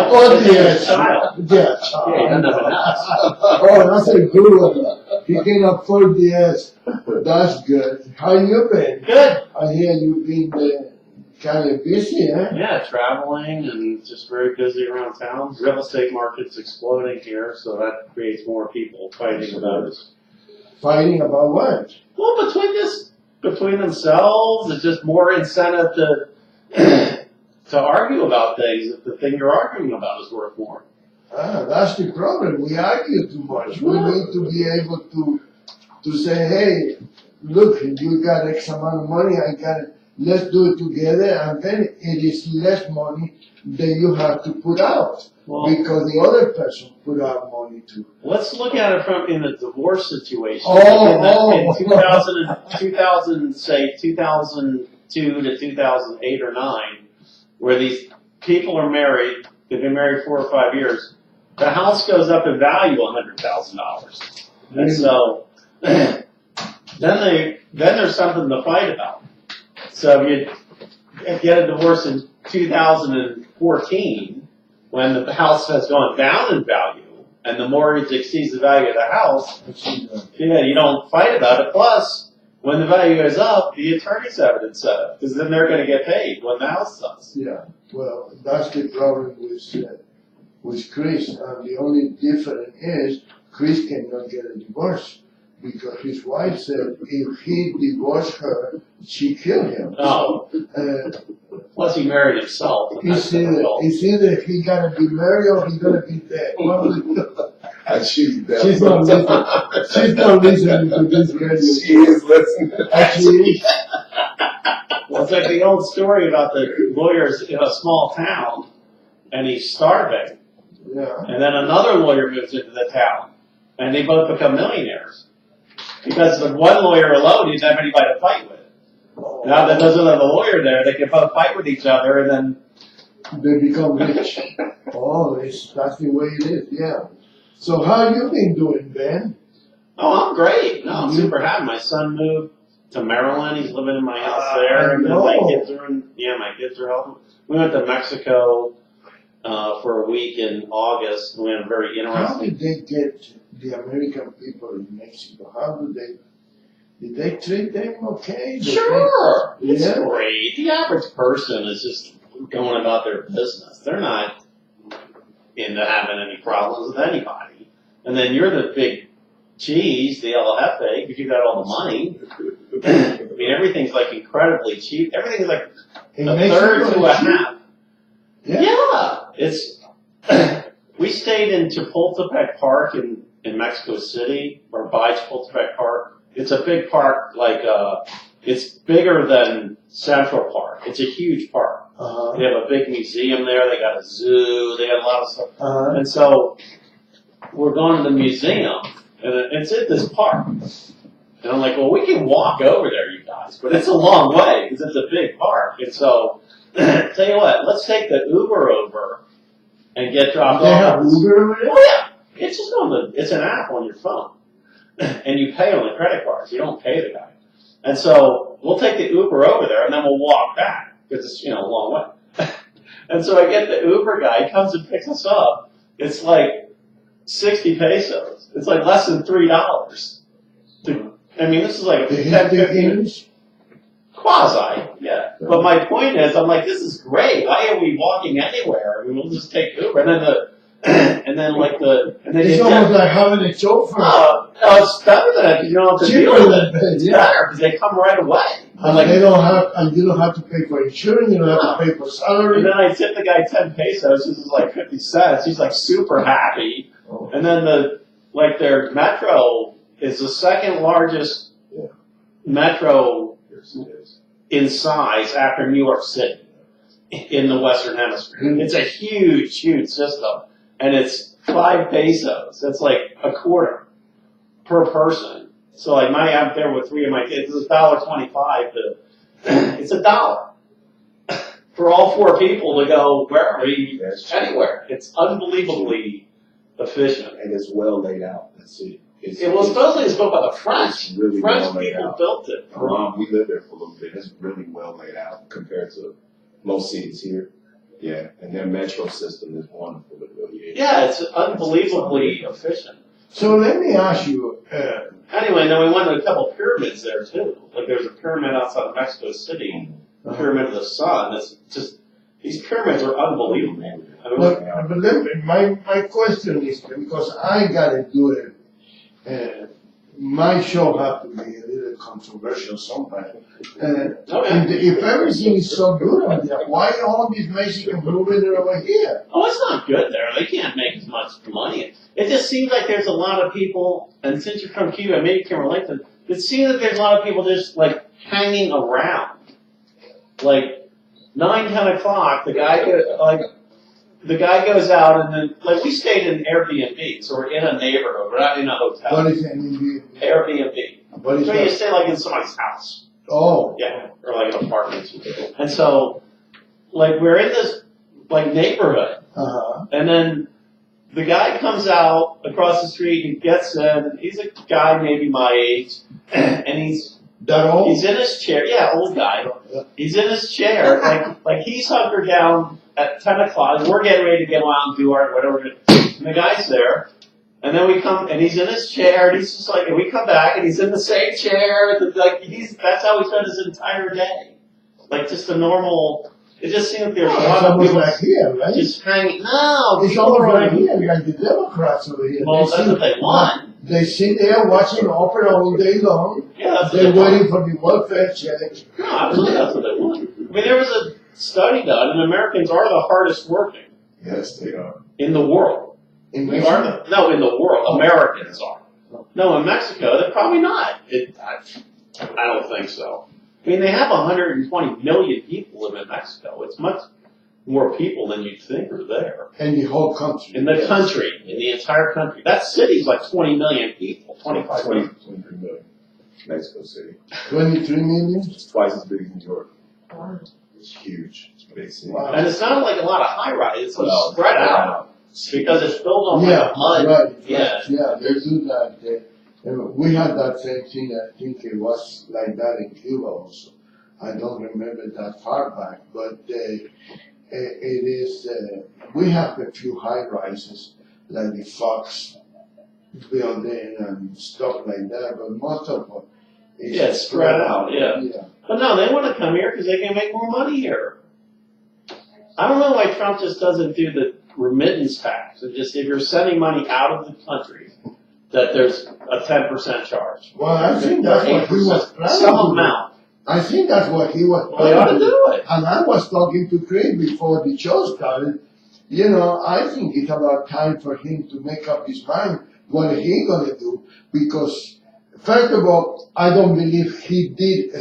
Oh, yes. Child. Yeah, Yeah, he doesn't have an S. Oh, that's a good one. He can afford the S. That's good. How you been? Good. I hear you've been kind of busy, huh? Yeah, traveling and just very busy around town. Real estate market's exploding here, so that creates more people fighting about it. Fighting about what? Well, between themselves, it's just more incentive to argue about things if the thing you're arguing about is worth more. That's the problem. We argue too much. We need to be able to say, hey, look, you got X amount of money, I got it. Let's do it together, and then it is less money that you have to put out because the other person put out money too. Let's look at it in a divorce situation. In 2002 to 2008 or 9, where these people are married, they've been married 4 or 5 years, the house goes up in value $100,000. And so then there's something to fight about. So if you get a divorce in 2014, when the house has gone down in value and the mortgage exceeds the value of the house, you don't fight about it. Plus, when the value goes up, the attorneys have it incentive because then they're going to get paid when the house does. Yeah, well, that's the problem with Chris, and the only difference is Chris cannot get a divorce. Because his wife said if he divorced her, she killed him. Oh. Plus he married himself. It's either he gotta be married or he's gonna be dead. And she's dead. She's not listening. She's not listening to this radio. She is listening. Actually, well, it's like the old story about the lawyers in a small town, and he's starving. Yeah. And then another lawyer moves into the town, and they both become millionaires. Because the one lawyer alone, he didn't have anybody to fight with. Now that doesn't have a lawyer there, they can both fight with each other, and then they become rich. That's the way it is, yeah. So how you been doing, Ben? Oh, I'm great. No, I'm super happy. My son moved to Maryland. He's living in my house there. And then my kids are helping. We went to Mexico for a week in August. And we had a very interesting. How did they get the American people in Mexico? Did they treat them okay? Sure. It's great. The average person is just going about their business. They're not into having any problems with anybody. And then you're the big cheese, the LFA, because you got all the money. I mean, everything's like incredibly cheap. Everything's like a third to a half. Yeah. It's. We stayed in Chapultepec Park in Mexico City, or by Chapultepec Park. It's a big park, it's bigger than Central Park. It's a huge park. They have a big museum there. They got a zoo. They got a lot of stuff. And so we're going to the museum, and it's at this park. And I'm like, well, we can walk over there, you guys, but it's a long way because it's a big park. And so, tell you what, let's take the Uber over and get dropped off. They have Uber over there? Oh yeah, it's an app on your phone, and you pay on the credit cards. You don't pay the guy. And so we'll take the Uber over there, and then we'll walk back because it's a long way. And so I get the Uber guy, he comes and picks us up. It's like 60 pesos. It's like less than $3. This is like 10, 15 quasi, yeah. But my point is, I'm like, this is great. Why are we walking anywhere? We'll just take Uber. And then it's almost like having a chauffeur. No, it's better than that because you don't have to deal with it. It's better because they come right away. And you don't have to pay for insurance. You don't have to pay for salary. And then I tip the guy 10 pesos. This is like 50 cents. He's like super happy. Oh. And then their metro is the second largest metro in size after New York City in the Western Hemisphere. Mm-hmm. It's a huge, huge system. And it's 5 pesos. That's like a quarter per person. So I'm there with 3 of my kids. It's $1.25 it's $1 for all 4 people to go wherever, anywhere. It's unbelievably efficient. And it's well laid out. That's it. It was supposedly built by the French. Really French well laid people out. built it. We lived there for a little bit. It's really well laid out compared to most cities here. Yeah, and their metro system is wonderful. It really is. Yeah, it's unbelievably efficient. So let me ask you, Anyway, then we went to a couple pyramids there too. Like there's a pyramid outside of Mexico City, the Pyramid of the Sun. It's just, these pyramids are unbelievable. I mean, but let me, my question is, because I gotta do it, my show have to be a little controversial sometimes. If everything is so good on there, why all these Mexican moving over here? oh, it's not good there. They can't make as much money. It just seems like there's a lot of people, and since you're from Cuba, maybe you can relate to it. It seems that there's a lot of people just like hanging around. Like 9, 10 o'clock, the guy goes out, and then like we stayed in Airbnb, so we're in a neighborhood, we're not in a hotel. What is it? Airbnb. What is So you that? stay like in somebody's house. Oh, Yeah, or like an apartment. And so, like we're in this like neighborhood, and then the guy comes out across the street and gets in. He's a guy maybe my age, and he's in his chair. Yeah, old guy. He's in his chair, like he's hunkered down at 10 o'clock. We're getting ready to go out and do our whatever. And the guy's there. And then we come, and he's in his chair, and he's just like, and we come back, and he's in the same chair, like that's how he spent his entire day. Like just a normal, it just seems like there's a lot of people like here, right? just hanging, no, It's people almost are like here, like the Democrats over here. well, that's what they want. They sit there watching opera all day long. Yeah, that's what They're they want. waiting for the welfare check. No, absolutely, that's what they want. I mean, there was a study done, and Americans are the hardest working Yes, they are. in the world. In We Mexico? are the, no, in the world, Americans are. No, in Mexico, they're probably not. I don't think so. I mean, they have 120 million people live in Mexico. It's much more people than you'd think are there. In the whole country. In the country, in the entire country. That city's like 20 million people, 25 million. 23 million. Mexico City. 23 million? It's twice as big as New York. It's huge. It's a big city. Wow. And it's not like a lot of high rise, it's Well, spread out. Because it's built on like mud. Right. Yeah. Yeah, they do that. We had that same thing, I think it was like that in Cuba also. I don't remember that far back, but it is, we have a few high rises, like the Fox building and stuff like that, but most of them It's spread out, yeah. But no, they want to come here because they can make more money here. I don't know why Trump just doesn't do the remittance tax. And just if you're sending money out of the country, that there's a 10% charge. Well, I think that's what he was planning Some to do. amount. I think that's what he was Well, they ought to planning to do. do it. And I was talking to Craig before the show started. You know, I think it's about time for him to make up his mind what he gonna do, because first of all, I don't believe he did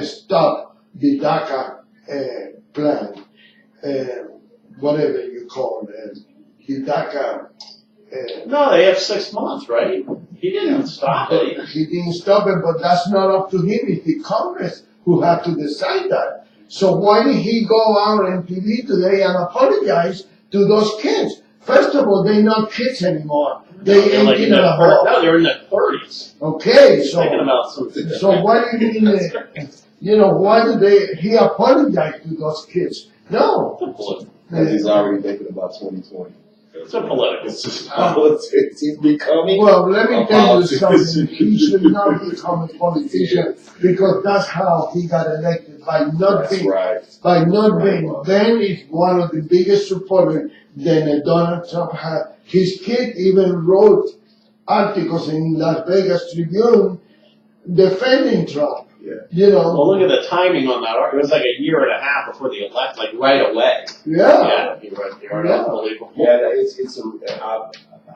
stop the DACA plan, whatever you call it, the DACA. No, they have 6 months, right? He didn't stop it. He didn't stop it, but that's not up to him. It's the Congress who have to decide that. So why did he go out on TV today and apologize to those kids? First of all, they're not kids anymore. They're like in their no, they're in their 30s. Okay, so Thinking about something. so why do you mean, why did he apologize to those kids? No. Because he's already thinking about 2020. It's a political. It's just politics. He's becoming. Well, let me a tell you politician. something. He should not become a politician because that's how he got elected, by not That's being right. by not Right. being. Ben is one of the biggest supporters that Donald Trump had. His kid even wrote articles in Las Vegas Tribune defending Trump. Yeah. Well, look at the timing on that. It was like a year and a half before the election, like right away. Yeah. He wrote the article. Yeah. Unbelievable. Yeah,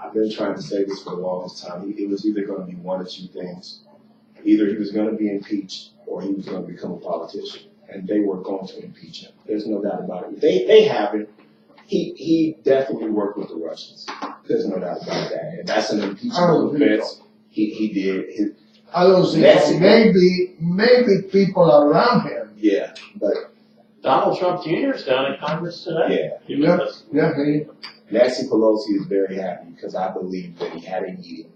I've been trying to say this for the longest time. It was either going to be one or two things. Either he was going to be impeached or he was going to become a politician. And they were going to impeach him. There's no doubt about it. They haven't. He definitely worked with the Russians. There's no doubt about that. And that's an impeachable offense. He did. I don't think so. Maybe people around him. Yeah, but Donald Trump Jr. is down in Congress today. Yeah. Nancy Pelosi is very happy because I believe that he had a meeting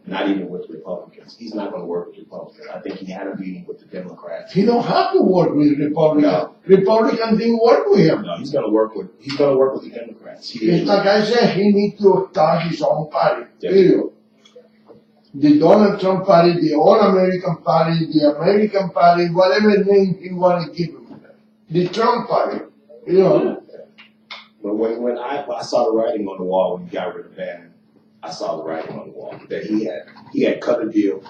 not even with Republicans. He's not going to work with Republicans. I think he had a meeting with the Democrats. He don't have to work with Republicans. No. Republicans didn't work with him. No, he's going to work with the Democrats. It's like I said, he needs to start his own party. Yeah. Period. The Donald Trump party, the All-American party, the American party, whatever name he want to give him. The Trump party, you know. But when I saw the writing on the wall when he got rid of Bannon, I saw the writing on the wall that he had cut a deal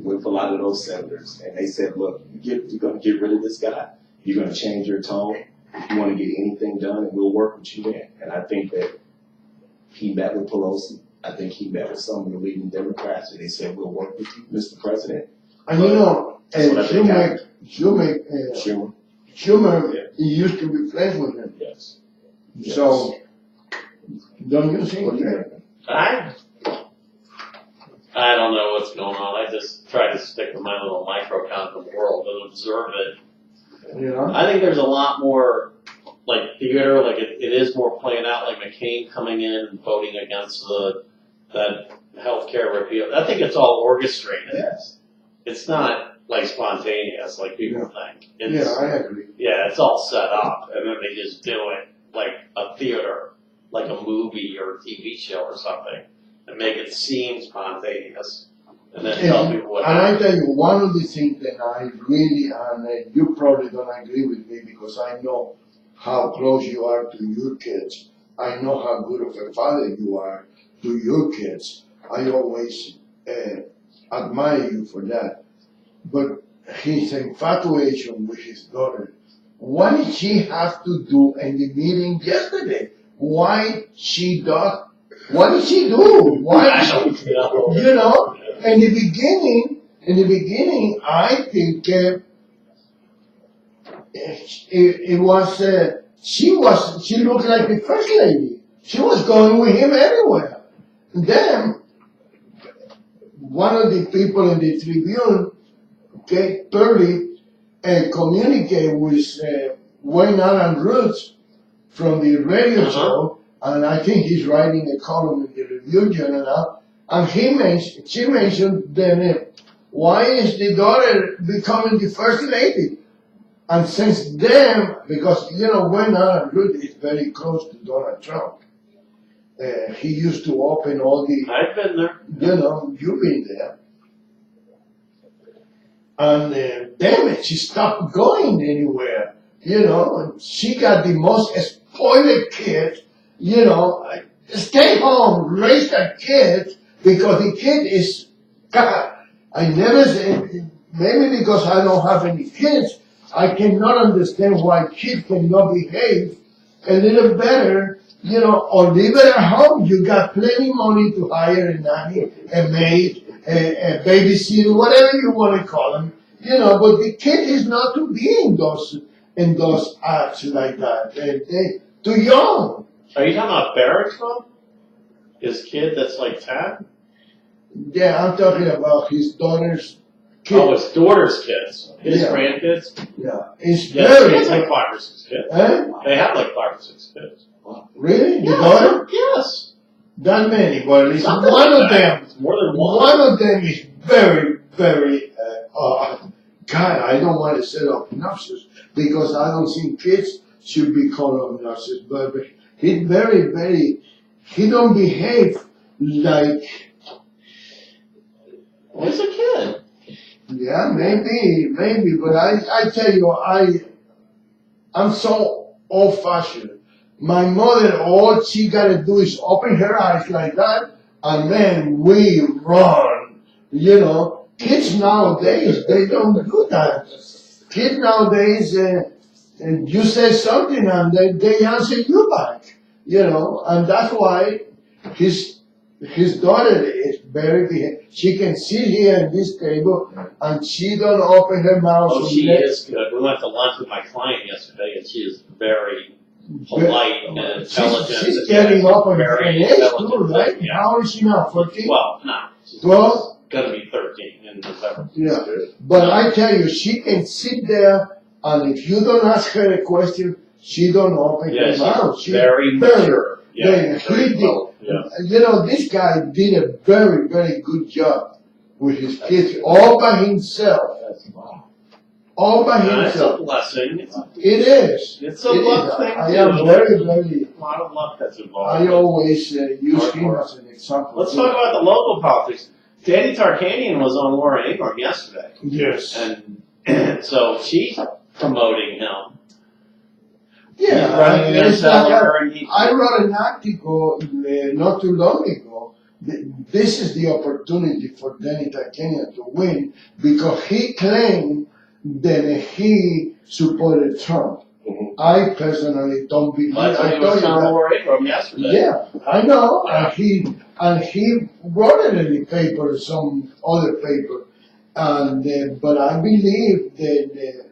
with a lot of those senators, and they said, look, you're going to get rid of this guy. You're going to change your tone. If you want to get anything done, and we'll work with you then. And I think that he met with Pelosi. I think he met with some of the leading Democrats, and they said, we'll work with you, Mr. President. And you know, Schumer, Yeah. he used to be friends with him. Yes. So, don't you think? What do you think? I don't know what's going on. I just try to stick with my little microcosm world and observe it. You know? I think there's a lot more like theater, like it is more playing out, like McCain coming in and voting against that healthcare repeal. I think it's all orchestrated. Yes. It's not like spontaneous like people think. It's, Yeah, I agree. yeah, it's all set up and then they just do it like a theater, like a movie or a TV show or something, and make it seem spontaneous. And then tell people what And I happened. tell you, one of the things that I really, and you probably don't agree with me because I know how close you are to your kids. I know how good of a father you are to your kids. I always admire you for that. But his infatuation with his daughter, what did she have to do in the meeting yesterday? Why she does? What did she do? Why did she? You know, in the beginning, I think it was she looked like the first lady. She was going with him everywhere. Then one of the people in the Tribune, Perry, communicated with Wayne Allen Roots from the radio show, and I think he's writing a column in the Review Journal now. And she mentioned then, why is the daughter becoming the first lady? And since then, because, you know, when Alan Rudd is very close to Donald Trump, he used to open all the, I've been there. you know, you've been there. And damn it, she stopped going anywhere. You know, she got the most spoiled kid, you know, stay home, raise that kid, because the kid is, God, I never said, maybe because I don't have any kids, I cannot understand why kids cannot behave a little better, you know, or leave it at home. You got plenty money to hire a nanny, a maid, a babysitter, whatever you want to call them, you know, but the kid is not to be in those acts like that. They too young. Are you talking about Barrett's one? His kid that's like 10? Yeah, I'm talking about his daughter's kid. Oh, his daughter's kids. His Yeah. grandkids? Yeah, it's Yeah, very. he has like 5 or 6 kids. Huh? They have like 5 or 6 kids. Really? The Yes, daughter? Yes. That many, but at least Something one like of that. them. It's more than one. One of them is very, very. God, I don't want to say obnoxious because I don't think kids should be called obnoxious. But he's very, very. He don't behave like. Well, he's a kid. Yeah, maybe, but I tell you, I'm so old-fashioned. My mother, all she gotta do is open her eyes like that, and then we run. You know, kids nowadays, they don't do that. Kids nowadays, you say something and they answer you back. You know, and that's why his daughter is very behaved. She can sit here at this table and she don't open her mouth. Oh, she is good. We went to lunch with my client yesterday, and she is very polite and intelligent. She's getting up on her very age too, intelligent. right? Yeah. How old is she now? 14? Well, no. She's 12? gonna be 13 in November. Yeah. But I tell you, she can sit there and if you don't ask her a question, she don't open Yeah, her mouth. she's very mature. Yeah, very very deep. well, yeah. this guy did a very, very good job with his kids, all by himself. All by It's a himself. blessing. It is. It's a luck thing I too. am very, very. A lot of luck that's involved. I always use him as an example. Let's talk about the local politics. Danny Tarkanian was on Laura Ingraham yesterday. Yes. And so she's promoting him. Yeah, He's running against her, and I wrote an article not too long ago. This is the opportunity for Danny Tarkanian to win because he claimed that he supported Trump. Mhm. I personally don't believe. That's what I he was told you telling that. Laura Ingraham yesterday. Yeah, I know. And he wrote it in the paper, some other paper, and but I believe that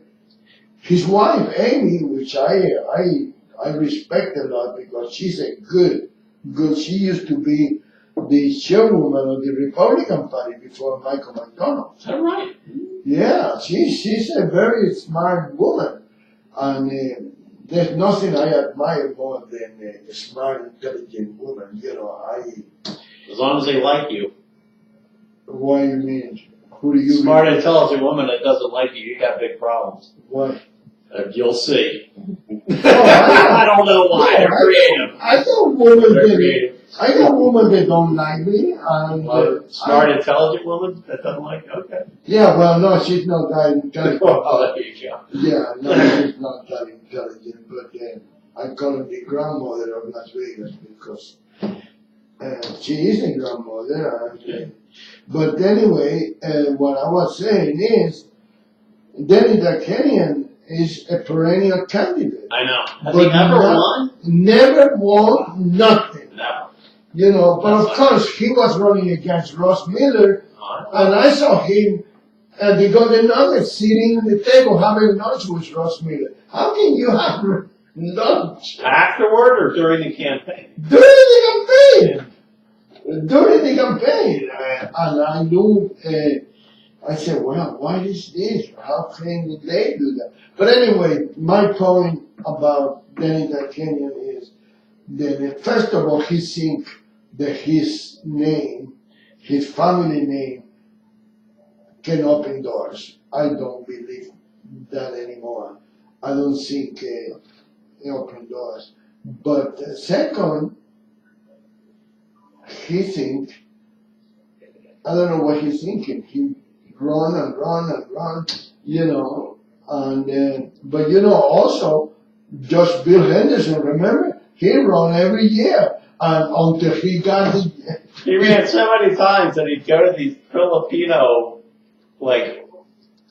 his wife Amy, which I respect a lot because she's a good. She used to be the chairwoman of the Republican Party before Michael McDonald. Is that right? Yeah, she's a very smart woman, and there's nothing I admire more than a smart, intelligent woman. As long as they like you. What do you mean? Who do you Smart, mean? intelligent woman that doesn't like you, you got big problems. What? You'll see. I I don't know why. They're creative. I know women They're that creative. I know women that don't like me, and Smart, intelligent woman that doesn't like you? Okay. yeah, well, no, she's not that intelligent. Well, there you go. Yeah, no, she's not that intelligent, but I call her the grandmother of Las Vegas because she is a grandmother. But anyway, what I was saying is, Danny Tarkanian is a perennial candidate. I know. Has But he ever not- won? Never won nothing. Never. But of course, he was running against Ross Miller, and I saw him at the Golden Nugget sitting at the table having lunch with Ross Miller. How can you have lunch Afterward or during the campaign? during the campaign? During the campaign, and I knew. I said, "Well, what is this? How can they do that?" But anyway, my point about Danny Tarkanian is that first of all, he thinks that his name, his family name, can open doors. I don't believe that anymore. I don't think it open doors. But second, he thinks, I don't know what he's thinking. He run and run and run, and but also Judge Bill Henderson, remember? He run every year and until he got the. He ran so many times that he'd go to these Filipino,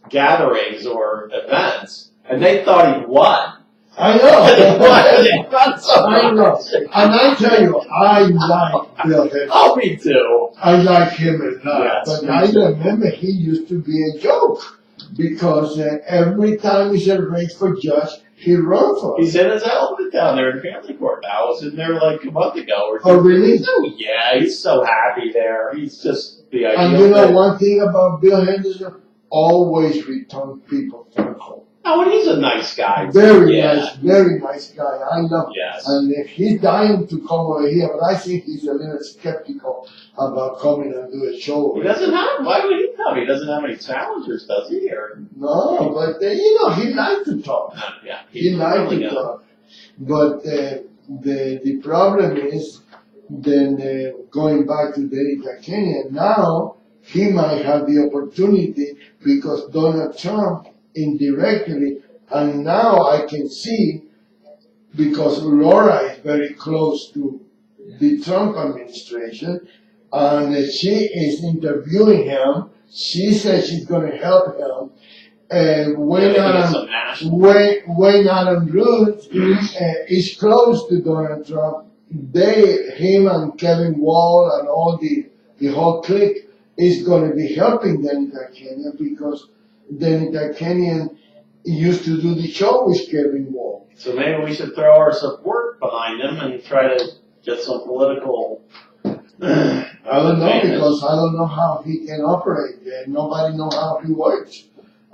gatherings or events, and they thought he won. I know. I know. And I tell you, I like Bill Henderson. Oh, me too. I like him a lot. Yes, but me I too. remember he used to be a joke because every time he's a race for judge, he run for it. He's in his element down there in family court now. I was in there like a month ago or two. Oh, really? Oh, yeah, he's so happy there. He's just the ideal. And you know thing. one thing about Bill Henderson? Always return people to home. Oh, and he's a nice guy. Very Yeah. nice, very nice guy. I love him. Yes. And he's dying to come over here, but I think he's a little skeptical about coming and do a show. He doesn't have. Why would he come? He doesn't have any challengers, does he? Or No, but he likes to talk. yeah, He likes really to good. talk. But the problem is, then going back to Danny Tarkanian, now he might have the opportunity because Donald Trump indirectly, and now I can see because Laura is very close to the Trump administration, and she is interviewing him. She says she's going to help him. When Adam Ruth is close to Donald Trump, him and Kevin Wall and all the whole clique is going to be helping Danny Tarkanian because Danny Tarkanian used to do the show with Kevin Wall. So maybe we should throw our support behind him and try to get some political. I don't know because I don't know how he can operate. Nobody knows how he works.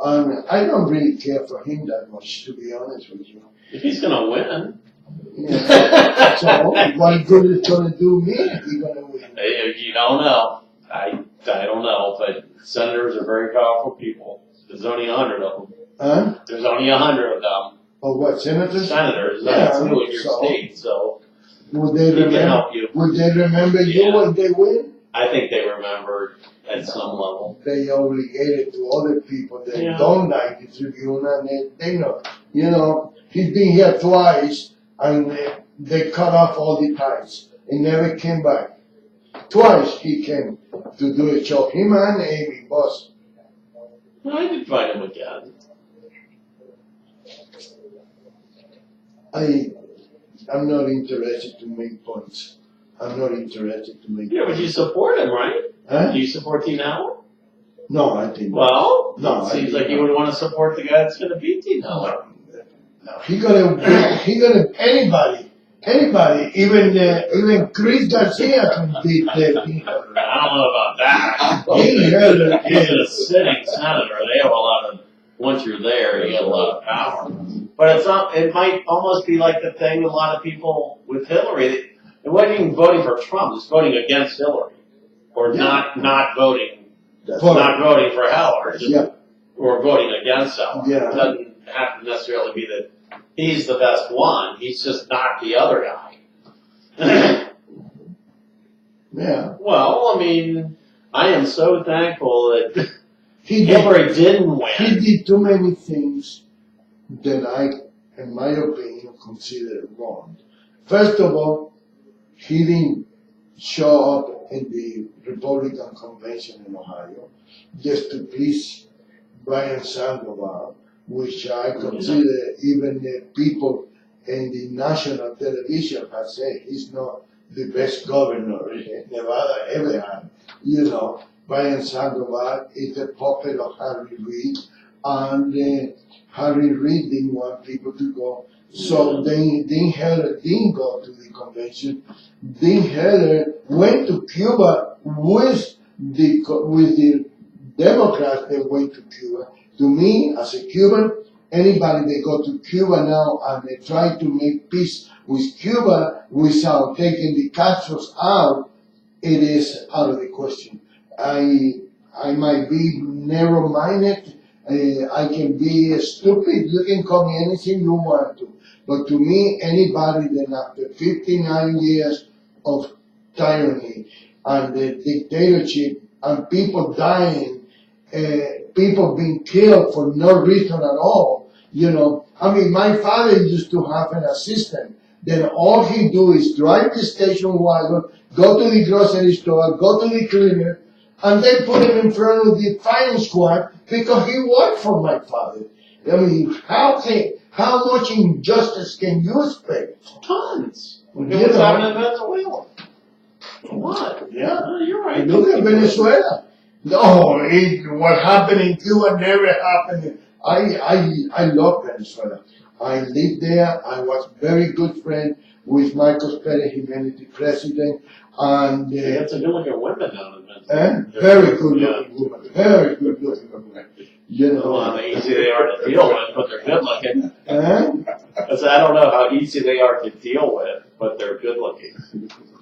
I don't really care for him that much, to be honest with you. If he's gonna win. Yeah. So what good is going to do me if he's going to win? You don't know. I don't know, but senators are very powerful people. There's only 100 of them. Huh? There's only 100 of them. Oh, what, senators? Senators, Yeah, that's two in your state, so Would they he can remember, help you. would they remember you Yeah. when they win? I think they remember at some level. They obligated to other people that Yeah. don't like the Tribune, and they know, he's been here twice, and they cut off all the ties. He never came back. Twice he came to do a show. Him and Amy Boss. Well, I did find him again. I'm not interested to make points. I'm not interested to make Yeah, but you support him, right? Huh? Do you support Tina Howard? No, I think Well, No, it I seems think like you not. would want to support the guy that's going to beat Tina Howard. No, he gonna anybody, even Chris Garcia can beat I people. don't know about that. He heard it. He's a sitting senator. They have a lot of, once you're there, you get a lot of power. But it's not, it might almost be like the thing with a lot of people with Hillary. It wasn't even voting for Trump, it's voting against Hillary. Or Yeah. not voting, For- not voting for Hillary. Just, Yeah. or voting against Hillary. Yeah. It doesn't have to necessarily be that he's the best one, he's just not the other guy. Yeah. Well, I mean, I am so thankful that He did, Hillary didn't he win. did too many things that I, in my opinion, consider wrong. First of all, he didn't show up in the Republican convention in Ohio just to please Brian Sandoval, which I consider even the people in the national television have said he's not the best governor Nevada ever had. Brian Sandoval is a puppet of Harry Reid, and Harry Reid didn't want people to go. So Dean Heller didn't go to the convention. Dean Heller went to Cuba with the Democrats that went to Cuba. To me, as a Cuban, anybody that go to Cuba now and they try to make peace with Cuba without taking the Castros out, it is out of the question. I might be narrow-minded. I can be stupid. You can call me anything you want to. But to me, anybody that after 59 years of tyranny and the dictatorship and people dying, people being killed for no reason at all, my father used to have an assistant. Then all he do is drive the station wagon, go to the grocery store, go to the cleaner, and they put him in front of the firing squad because he worked for my father. I mean, how much injustice can you expect? Tons. Look You at what's know. happening in Venezuela. What? Yeah. You're right. Look at Venezuela. No, what happened in Cuba never happened. I love Venezuela. I lived there. I was very good friend with Marcos Perez Jimenez, the president, and They had some good looking women down in Venezuela. and very good looking woman, very good looking woman. I don't know how easy they are to deal with, but they're good looking. And I said, I don't know how easy they are to deal with, but they're good looking.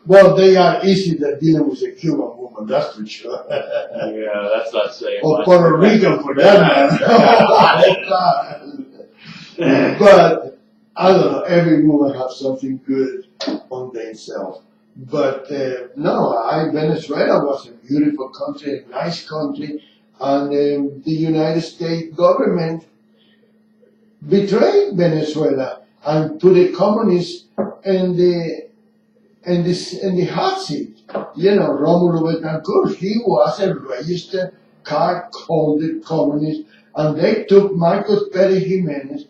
well, they are easy to dealing with a Cuban woman, that's for sure. Yeah, that's not saying Or much. Puerto Rican for that matter. But I don't know, every woman has something good on themselves. But no, Venezuela was a beautiful country, a nice country, and the United States government betrayed Venezuela and put the communists in the hot seat. Romulo Betancourt, he was a registered card-holder communist, and they took Marcos Perez Jimenez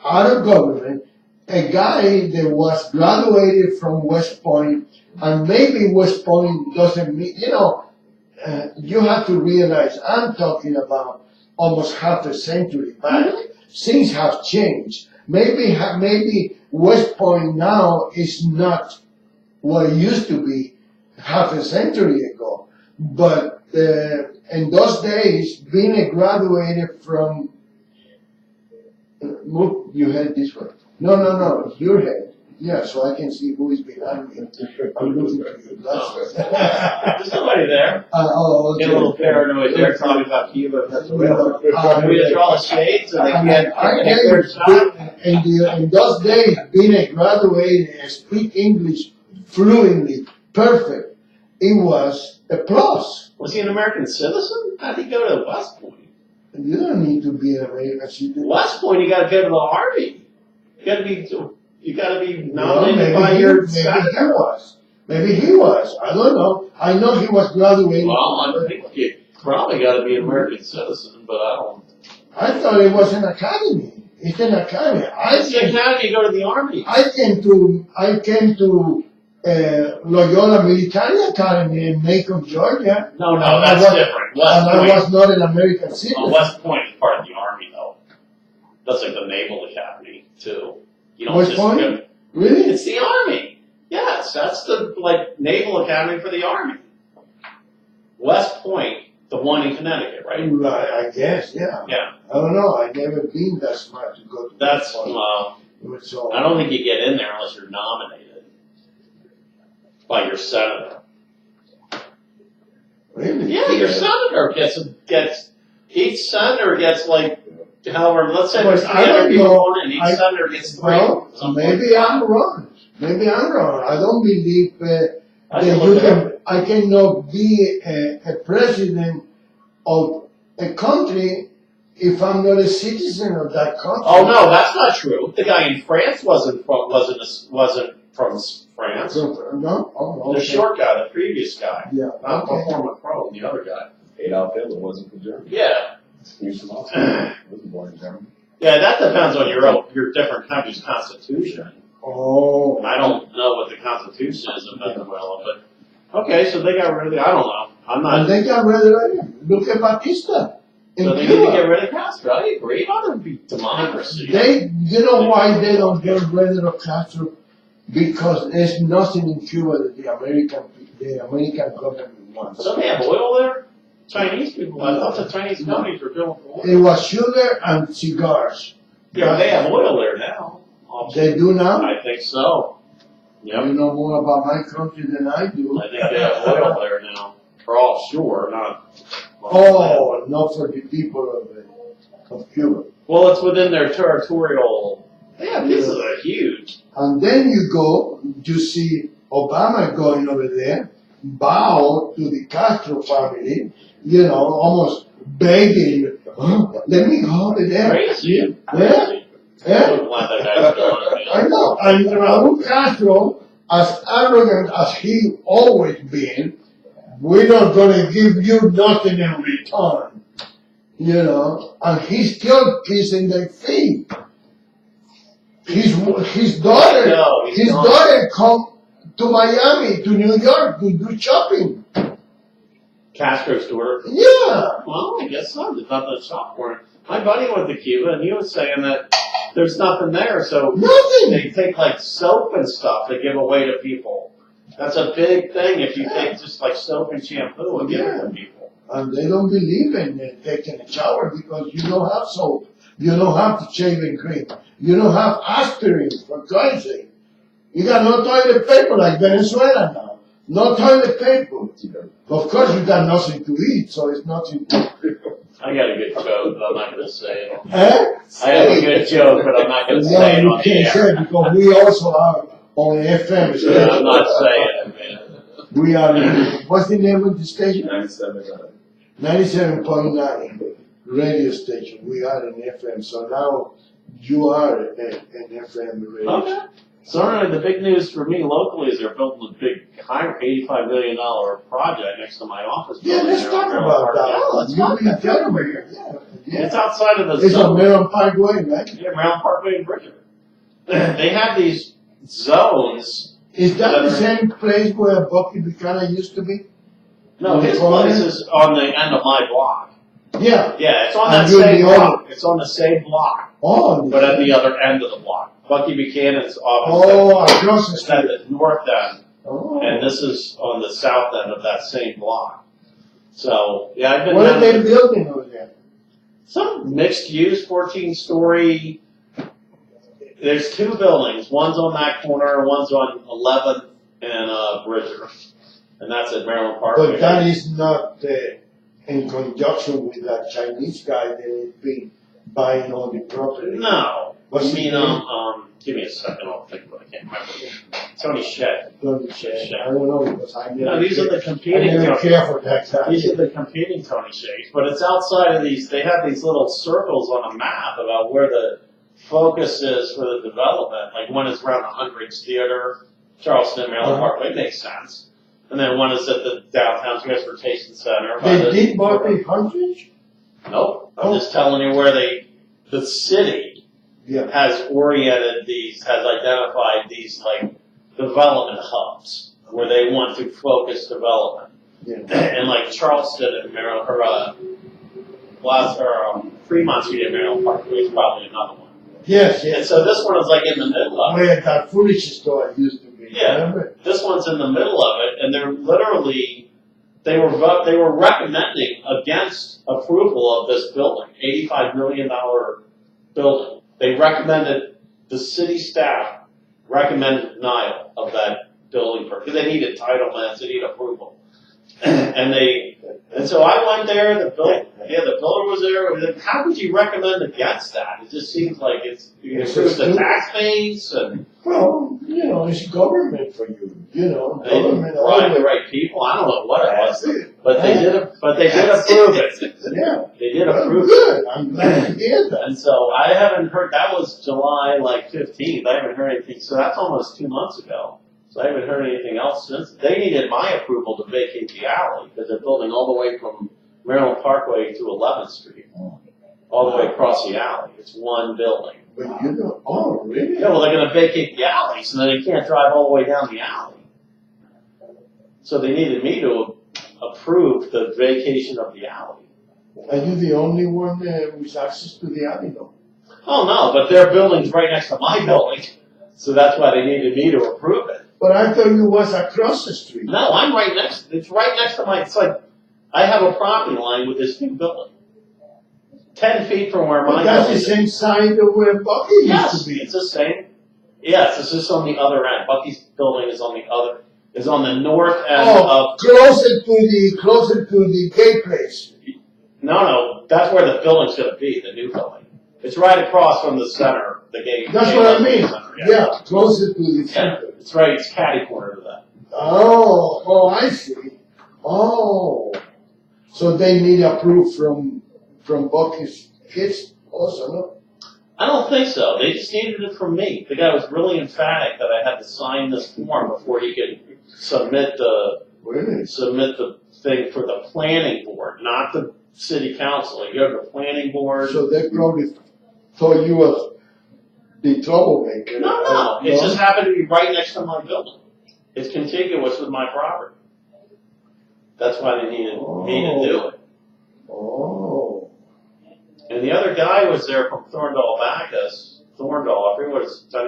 out of government, a guy that was graduated from West Point, and maybe West Point doesn't mean, you have to realize I'm talking about almost half a century back. Things have changed. Maybe West Point now is not what it used to be half a century ago. But in those days, being a graduated from, move your head this way. No, your head. Yeah, so I can see who is behind me. I'm looking for your glasses. There's somebody there. Oh, Get a little paranoid there, talking about Cuba. Can we draw the shades so they can get I a clear shot? in those days, being a graduate and speak English fluently, perfect, it was a plus. Was he an American citizen? How'd he go to West Point? You don't need to be an American citizen. West Point, you gotta go to the Army. You gotta be nominated by your senator. Maybe he was. I don't know. I know he was graduating. Well, I think you probably gotta be an American citizen, but I don't. I thought it was an academy. It's an academy. It's the academy, you go to the Army. I came to Loyola Military Academy in Macon, Georgia. No, that's different. West And Point. I was not an American citizen. West Point is part of the Army, though. That's like the Naval Academy, too. You don't West just Point? go. Really? It's the Army. Yes, that's the Naval Academy for the Army. West Point, the one in Connecticut, right? Right, I guess, yeah. Yeah. I don't know. I've never been that smart to go to That's West Point. So, I don't think you get in there unless you're nominated by your senator. really? Yeah, your senator gets each senator gets like however. Let's say there's I don't 300 people know. on it, each senator gets 3. Well, Something maybe like I'm wrong. Maybe I'm wrong. I don't believe that I you can. I cannot be a president of a country if I'm not a citizen of that country. Oh no, that's not true. The guy in France wasn't from France. No? Oh, okay. The short guy, the previous guy, Yeah. not Okay. before Macron, the other guy. Adolf Hitler wasn't from Germany. Yeah, He was from Austria. He wasn't born in Germany. yeah. That depends on your different country's constitution. Oh. I don't know what the constitution is of Venezuela, but okay. So they got rid of. I don't know. I'm And not. they got rid of it. Look at Batista. In So they Cuba. need to get rid of Castro. I agree. It ought to be democracy. You know why they don't get rid of Castro? Because there's nothing in Cuba that the American government wants. So they have oil there. Chinese people. I thought the Chinese companies were drilling for oil. It was sugar and cigars. Yeah, they have oil there now. They do now? I think so. Yep. You know more about my country than I do. I think they have oil there now. For offshore, not. Oh, not for the people of Cuba. Well, it's within their territorial. Yeah, this is a huge. And then you see Obama going over there, bow to the Castro family, almost begging, let me go over there. Crazy. Yeah? Yeah? I'm glad that guy's going. I know. And Raul Castro, as arrogant as he always been, we're not going to give you nothing in return. And he's still kissing their feet. His daughter come to Miami, to New York to do shopping. Castro's daughter. Yeah. Well, I guess so. There's nothing to shop for. My buddy went to Cuba and he was saying that there's nothing there, so Nothing. they take like soap and stuff to give away to people. That's a big thing if you take just like soap and shampoo and give it to people. And they don't believe in taking a shower because you don't have soap. You don't have to shaving cream. You don't have aspirin, for Christ's sake. You got no toilet paper like Venezuela now. No toilet paper. Of course you got nothing to eat, so it's nothing to I got a good joke, but I'm not going to say it. Eh? I have a good joke, but I'm not going to say No, it you on the can't say air. it because we also are on FM station. Yeah, I'm not saying it, man. We are, what's the name of the station? 97. 97.9 radio station. We are an FM, so now you are an FM radio. Okay. So the big news for me locally is they're building a big $85 million project next to my office. Yeah, building let's there talk on Maryland about Park. that. Yeah, let's You talk been about telling me. it. Yeah. It's outside of the It's on zone. Maryland Parkway, right? Yeah, Maryland Parkway in Bridger. They have these zones. Is that the same place where Bucky Buchanan used to be? No, his place is on the end of my block. Yeah. Yeah, it's on And that you're same the other- block. It's on the same block, Oh, but at the other end of the block. Bucky Buchanan's office across the is at street. the north end, Oh. and this is on the south end of that same block. So, yeah, I've been What are down they to building over there? some mixed use, 14-story. There's two buildings. One's on that corner, one's on 11th and Bridger. And that's at Maryland Park. But that is not in conjunction with that Chinese guy that has been buying all the property. No. What's You his mean, name? give me a second, I'll think about it. I can't remember. Tony Shedd. I don't know because I never. No, these are the I competing never Tony. care for that guy. These are the competing Tony Sheds. But it's outside of these, they have these little circles on a map about where the focus is for the development. Like one is around the Hundreds Theater, Charleston, Maryland Parkway, makes sense. And then one is at the Downtown Transportation Center. They did buy the hundreds? Nope. I'm just telling you where the city Yeah. has oriented these, has identified these like development hubs where they want to focus development. Yeah. And like Charleston and Maryland, Fremont Street and Maryland Parkway is probably another one. Yes, And yes. so this one is like in the middle of it. Where that foolish store used to be. Yeah. Remember? This one's in the middle of it, and they're literally, they were recommending against approval of this building, $85 million building. They recommended, the city staff recommended denial of that building because they needed entitlements, they needed approval. And so I went there, the builder was there. How would you recommend against that? It just seems like it improves the tax base and Well, it's government for you. Government. they brought the right people. I don't know what it was, but they did approve it. Yeah. They did Well, approve it. good. I'm glad to hear that. And so I haven't heard, that was July 15th. I haven't heard anything. So that's almost 2 months ago. So I haven't heard anything else since. They needed my approval to vacate the alley because they're building all the way from Maryland Parkway to 11th Street, all the way across the alley. It's one building. But oh, really? Yeah, well, they're going to vacate the alley, so then they can't drive all the way down the alley. So they needed me to approve the vacation of the alley. Are you the only one with access to the alley, though? Oh, no, but their building's right next to my building, so that's why they needed me to approve it. But I thought you was across the street. No, I'm right next, it's right next to it's like, I have a property line with this new building. 10 feet from where my But that's building the is. same side of where Bucky used Yes, to be. it's the same. Yes, it's just on the other end. Bucky's building is on the north end of. Closer to the gay place. No, that's where the building's going to be, the new building. It's right across from the center, the gate. That's what I mean. Center, Yeah, closer to the Yeah, center. it's right. It's catty corner to that. Oh, I see. Oh, so they need approval from Bucky's kids also, no? I don't think so. They just needed it from me. The guy was really emphatic that I had to sign this form before he could submit the Really? thing for the planning board, not the city council. You have the planning board. So they probably thought you was the troublemaker. No. It just happened to be right next to my building. It's contiguous with my property. That's why they needed me to do it. Oh. And the other guy was there from Thorndale Bacchus. I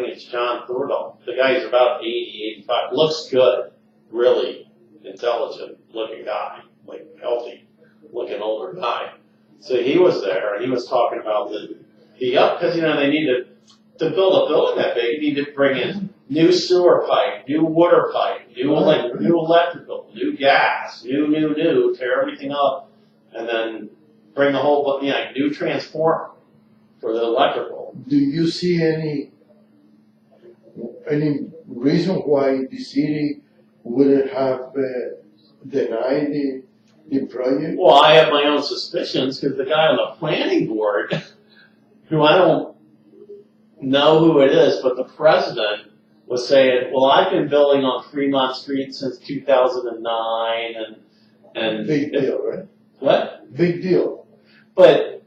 think it's John Thorndale. The guy's about 80, 85. Looks good. Really intelligent looking guy. Like healthy looking older guy. So he was there and he was talking about because they need to build a building that big, you need to bring in new sewer pipe, new water pipe, new electrical, new gas, new, tear everything up, and then bring the whole, new transformer for the electrical. Do you see any reason why the city wouldn't have denied the project? Well, I have my own suspicions because the guy on the planning board, who I don't know who it is, but the president was saying, well, I've been building on Fremont Street since 2009 and Big deal, right? What? Big deal. But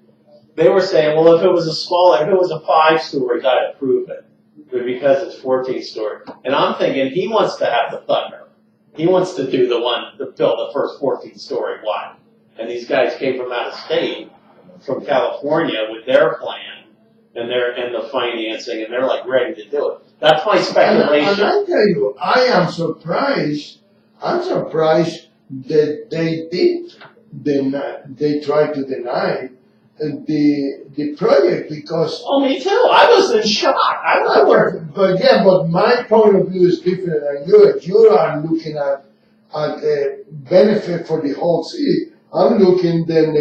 they were saying, well, if it was a 5-story, I'd approve it. But because it's 14-story. And I'm thinking he wants to have the thunder. He wants to do build the first 14-story one. And these guys came from out of state, from California, with their plan and the financing, and they're like ready to do it. That's my speculation. And I tell you, I am surprised. I'm surprised that they did deny. They tried to deny, the project because. Oh, me too. I was in shock. But my point of view is different than yours. You are looking at the benefit for the whole city. I'm looking then.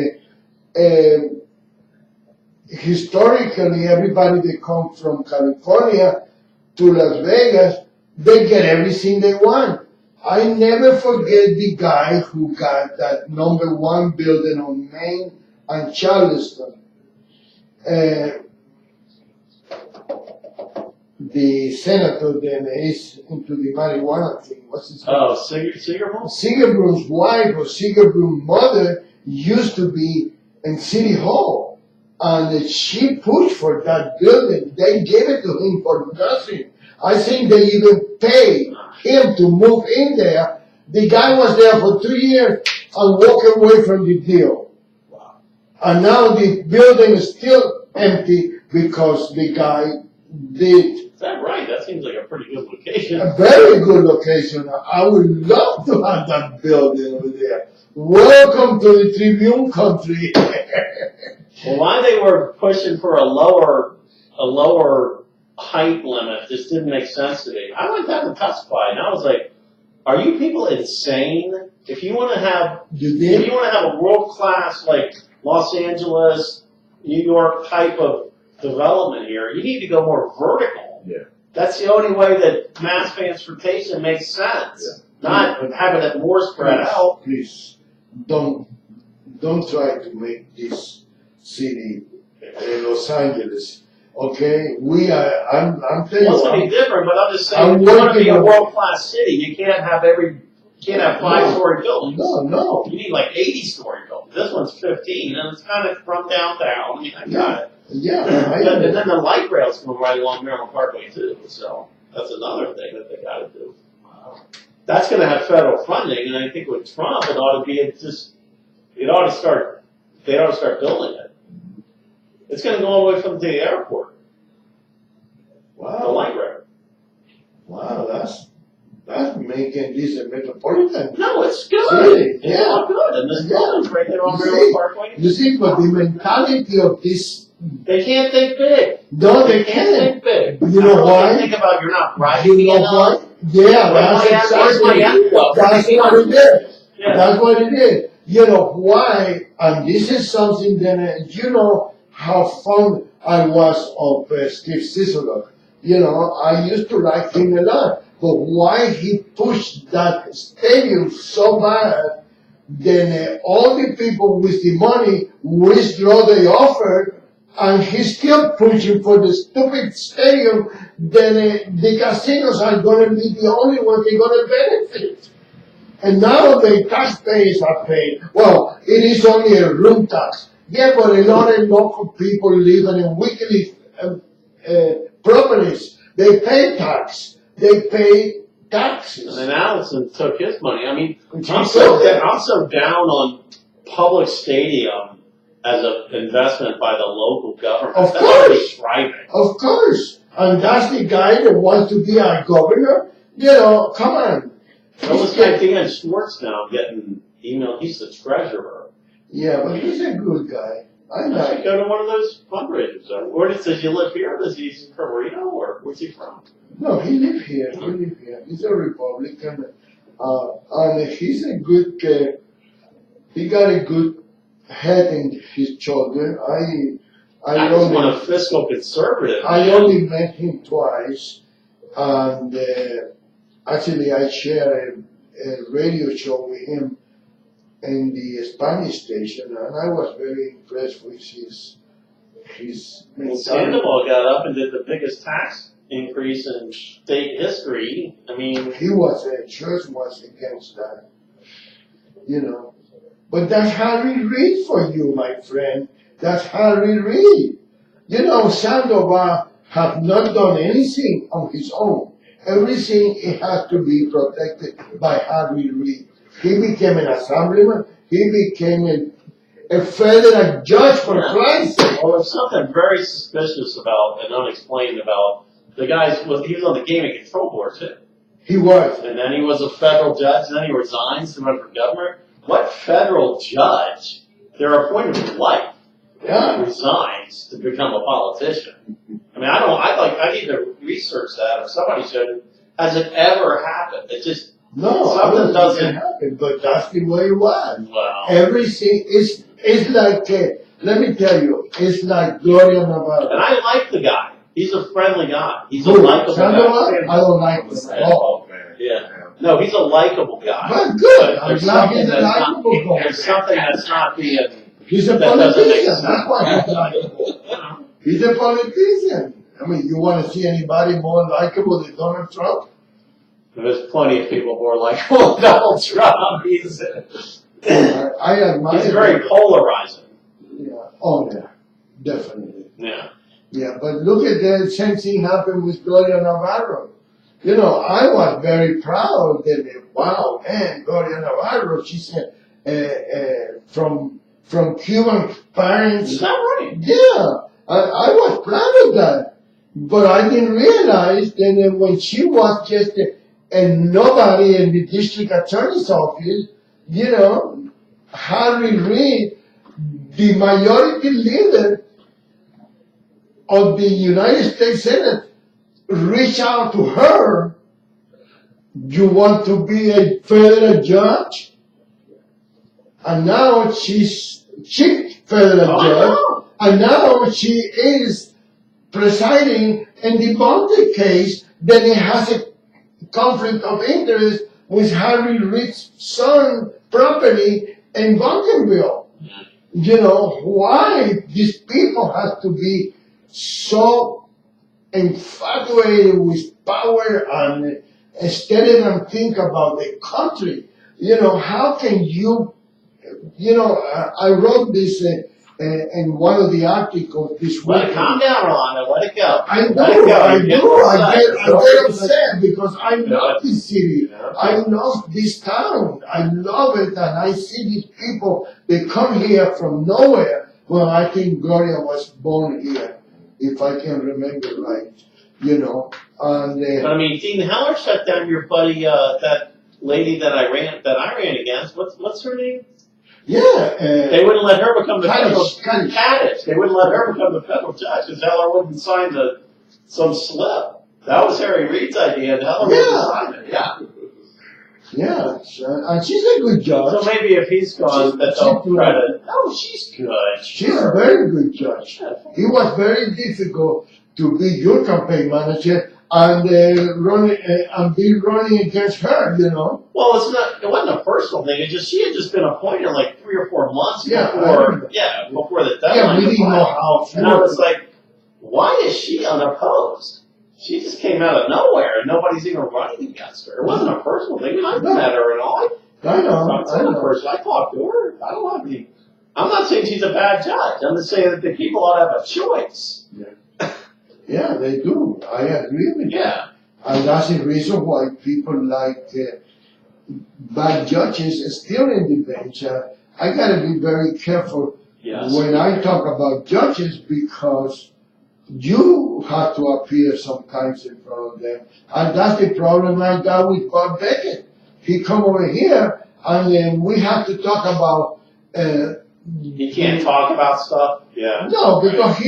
Historically, everybody that comes from California to Las Vegas, they get everything they want. I never forget the guy who got that #1 building on Main and Charleston. The senator then is into the marijuana thing. What's his name? Oh, Sigerbroom? Sigerbroom's wife or Sigerbroom's mother used to be in City Hall. And she pushed for that building. They gave it to him for nothing. I think they even paid him to move in there. The guy was there for 2 years and walked away from the deal. Wow. And now the building is still empty because the guy did. Is that right? That seems like a pretty good location. A very good location. I would love to have that building over there. Welcome to the Tribune country. Well, why they were pushing for a lower height limit just didn't make sense to me. I went down to testify, and I was like, "Are you people insane? If you want to have, a world class like Los Angeles, New York type of development here, you need to go more vertical. Yeah. That's the only way that mass transportation makes sense. Yeah. Not having it more spread out. Please, don't try to make this city Los Angeles. Okay, I'm telling you. Well, it's going to be different, but I'm just saying, if you want to be a world-class city, you can't have 5-story buildings. No. You need like 80-story buildings. This one's 15, and it's kind of from downtown. I mean, I got it. Yeah. And then the light rails come right along Maryland Parkway too, so that's another thing that they got to do. Wow. That's going to have federal funding, and I think with Trump, they ought to start building it. It's going to go all the way from the airport. Wow. The light rail. Wow, that's making this a metropolitan. No, it's good. City. It's all good. And this building's right there on Maryland Parkway. You see, but the mentality of this. They can't think big. No, they can't think big. You know why? Think about you're not driving You know why? Yeah, that's exactly. That's what it is. Yeah. That's what it is. You know why? And this is something that you know how fond I was of Steve Sisolak. You know, I used to like him a lot. But why he pushed that stadium so bad, then all the people with the money withdraw the offer, and he's still pushing for the stupid stadium, then the casinos are going to be the only ones that are going to benefit. And now the taxpayers are paying. Well, it is only a room tax. Yeah, but a lot of local people living in weekly properties, they pay tax. They pay taxes. And then Allison took his money. I mean, I'm so down on public stadium as an investment by the local government. Of course. Of course. And that's the guy that wants to be our governor. You know, come on. Well, this guy Dan Schwartz now getting email. He's the treasurer. Yeah, but he's a good guy. I like. Go to one of those fundraisers. Where does he live here? Is he from Reno or where's he from? No, he lives here. He's a Republican, and he's a good. He got a good head in his shoulder. I just want a fiscal conservative. I only met him twice, and actually I share a radio show with him in the Spanish station, and I was very impressed with his Sandoval got up and did the biggest tax increase in state history. I mean, church was against that, you know. But that's Harry Reid for you, my friend. That's Harry Reid. You know, Sandoval have not done anything on his own. Everything it has to be protected by Harry Reid. He became an assemblyman. He became a federal judge for Christ. Well, there's something very suspicious about and unexplained about the guy. He was on the Gaming Control Board too. He was. And then he was a federal judge, and then he resigns to run for governor. What federal judge? They're appointed for life. resigns to become a politician. I mean, I need to research that, or somebody should. Has it ever happened? It just, something doesn't happen, but that's the way it was. Wow. Everything it's like, let me tell you, it's like Gloria Navarro. And I like the guy. He's a friendly guy. He's a likable guy. I don't like him at all. Yeah. No, he's a likable guy. But good. I'm glad he's a likable guy. There's something that's not being. He's a politician. That's why he's likable. He's a politician. I mean, you want to see anybody more likable than Donald Trump? There's plenty of people more likable than Donald Trump. He's very polarizing. Yeah. Oh, yeah. Definitely. Yeah. Yeah, but look at the same thing happened with Gloria Navarro. You know, I was very proud that, wow, man, Gloria Navarro, she's from Cuban parents. Is that right? Yeah, I was proud of that. But I didn't realize that when she was just a nobody in the district attorney's office, you know, Harry Reid, the majority leader of the United States Senate, reached out to her. You want to be a federal judge? And now she's chief federal judge, and now she is presiding in the Bonte case. Then it has a conflict of interest with Harry Reid's son property in Bunkerville. You know, why these people have to be so infatuated with power and instead of them think about the country? You know, how can you, I wrote this in one of the articles this week. Calm down, Rolando. Let it go. I get upset because I love this city. I love this town. I love it, and I see these people, they come here from nowhere. Well, I think Gloria was born here, if I can remember right, you know. And, but I mean, Dean Heller shut down your buddy, that lady that I ran against. What's her name? Yeah. They wouldn't let her become the federal Kaddish. They wouldn't let her become the federal judge because Heller wouldn't sign some slip. That was Harry Reid's idea, and Heller wouldn't sign it. Yeah. Yeah, and she's a good judge. So maybe if he's gone, that's all credit. Oh, she's good. She's a very good judge. It was very difficult to be your campaign manager and be running against her, you know. Well, it wasn't a personal thing. She had just been appointed like 3 or 4 months before the deadline. Yeah, we didn't know how. And I was like, why is she unopposed? She just came out of nowhere, and nobody's even running against her. It wasn't a personal thing. I've met her and all. I know. I talked to her. I don't have any. I'm not saying she's a bad judge. I'm just saying that the people ought to have a choice. Yeah. Yeah, they do. I agree with you. Yeah. And that's the reason why people like bad judges still in the bench. I got to be very careful when I talk about judges because you have to appear sometimes in front of them. And that's the problem I got with Bob Beckett. He come over here and then we have to talk about... he can't talk about stuff? Yeah. No, because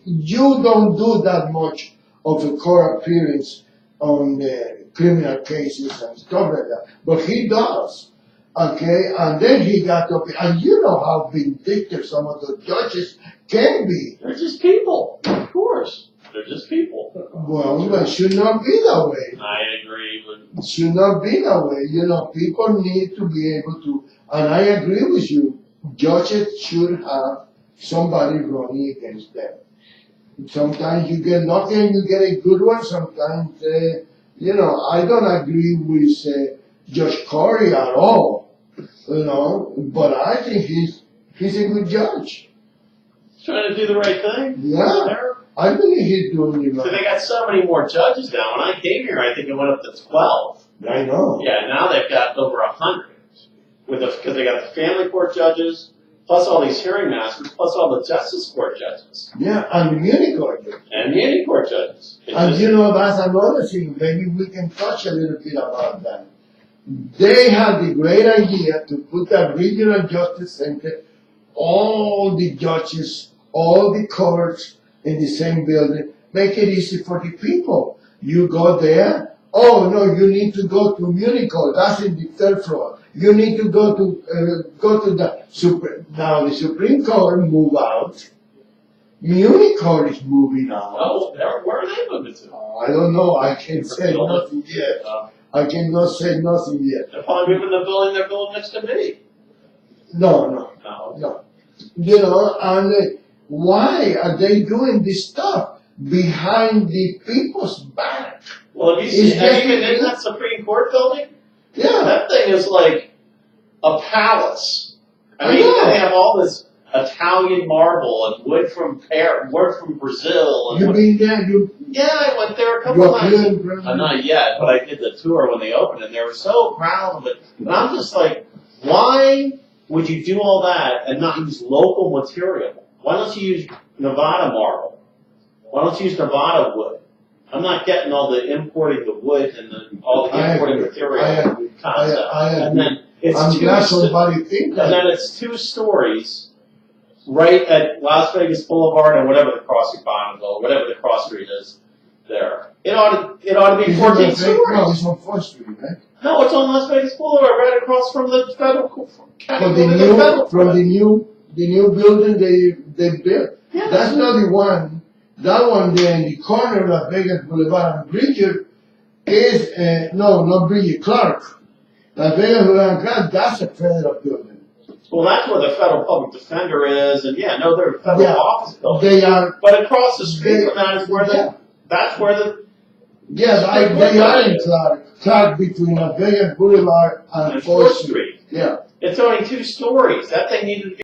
you don't do that much of a court appearance on the criminal cases and stuff like that. But he does. Okay, and then he got up, and you know how vindictive some of the judges can be. They're just people, of course. They're just people. Well, it should not be that way. I agree. It should not be that way. You know, people need to be able to, and I agree with you, judges should have somebody running against them. Sometimes you get lucky and you get a good one. Sometimes, I don't agree with Judge Corey at all, but I think he's a good judge. He's trying to do the right thing. Yeah, I believe he's doing the right thing. So they got so many more judges now. When I came here, I think it went up to 12. I know. Yeah, now they've got over 100. Because they got the family court judges, plus all these hearing masters, plus all the justice court judges. Yeah, and the muni court judges. And muni court judges. That's another thing. Maybe we can touch a little bit about that. They had the great idea to put that regional justice center all the judges, all the courts in the same building. Make it easy for the people. You go there. Oh no, you need to go to Munich Court. That's in the third floor. You need to go to the Supreme. Now the Supreme Court move out. Munich Court is moving out. Oh, where are they moving to? I don't know. I can't say nothing yet. I cannot say nothing yet. They're probably moving the building they're building next to me. No. You know, and why are they doing this stuff behind the people's back? Well, have you seen, have you been in that Supreme Court building? Yeah. That thing is like a palace. I I mean, know. they have all this Italian marble and wood from Brazil. And You wood. been there? Yeah, I went there a couple You're times. feeling Not yet, but I did the tour when they opened, and they were so proud of it. And I'm just like, why would you do all that and not use local material? Why don't you use Nevada marble? Why don't you use Nevada wood? I'm not getting all the importing the wood and all the I importing agree. material I agree. concept. I And agree. then it's I'm two glad sto- somebody think and that. then it's 2 stories right at Las Vegas Boulevard and whatever the crossing Bonneville, whatever the cross street is there. It ought to be 14 No, stories. it's on 4th Street, right? No, it's on Las Vegas Boulevard, right across from the federal county For the building, new, federal from court. the new building they built. Yeah, That's not the one. That one there in the corner of Las Vegas Boulevard and Bridget is, no, not Bridget, Clark. Las Vegas Boulevard and Clark, that's a federal building. Well, that's where the federal public defender is, and yeah, no, they're federal Yeah. office buildings. They are, But across the street from that is where yeah. that's where the yes, they are in Clark. Clark between Las Vegas Boulevard and 4th Street. Street. Yeah. It's only 2 stories. That thing needed to be